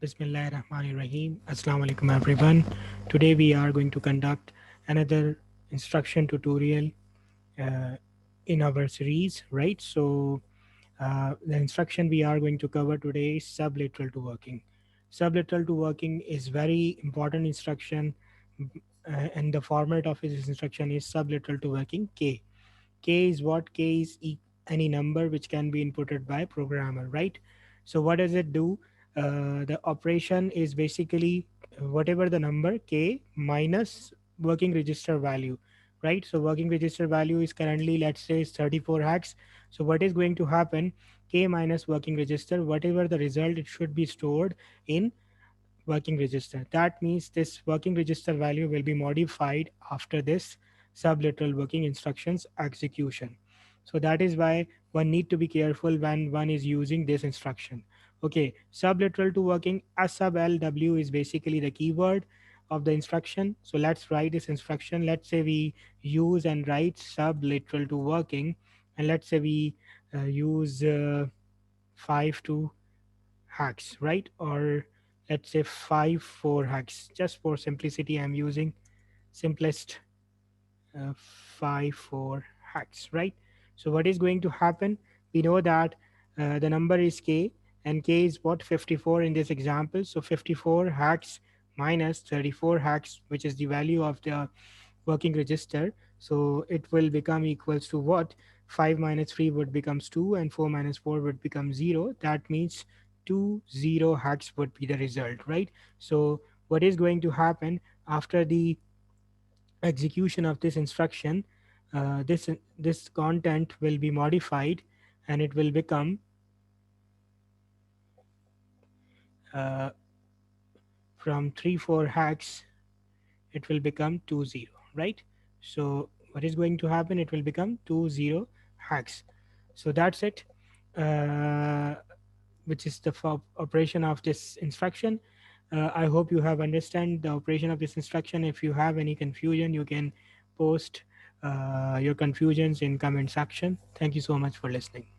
Bismillahirrahmanirrahim. Assalamu alaikum everyone. Today we are going to conduct another instruction tutorial uh, in our series, right? So the instruction we are going to cover today is subliteral to working. Subliteral to working is very important instruction, and the format of this instruction is subliteral to working K. K is what? K is any number which can be inputted by programmer, right? So what does it do? The operation is basically whatever the number K minus working register value, right? So working register value is currently, let's say, is 34 hex. So what is going to happen? K minus working register, whatever the result, it should be stored in working register. That means this working register value will be modified after this subliteral working instructions execution. So that is why one need to be careful when one is using this instruction. Okay, subliteral to working, a sub LW is basically the keyword of the instruction. So let's write this instruction. Let's say we use and write subliteral to working, and let's say we use 5 to hacks, right? Or let's say 5 4 hacks. Just for simplicity, I'm using simplest 5 4 hacks, right? So what is going to happen? We know that the number is k, and k is what? 54 in this example. So 54 hacks minus 34 hacks, which is the value of the working register. So it will become equals to what? 5 minus 3 would becomes 2, and 4 minus 4 would become 0. That means 20 hacks would be the result, right? So what is going to happen after the execution of this instruction? This content will be modified, and it will become uh, from 3 4 hacks, it will become 20, right? So what is going to happen? It will become 20 hacks. So that's it, uh, which is the operation of this instruction. I hope you have understand the operation of this instruction. If you have any confusion, you can post your confusions in comment section. Thank you so much for listening.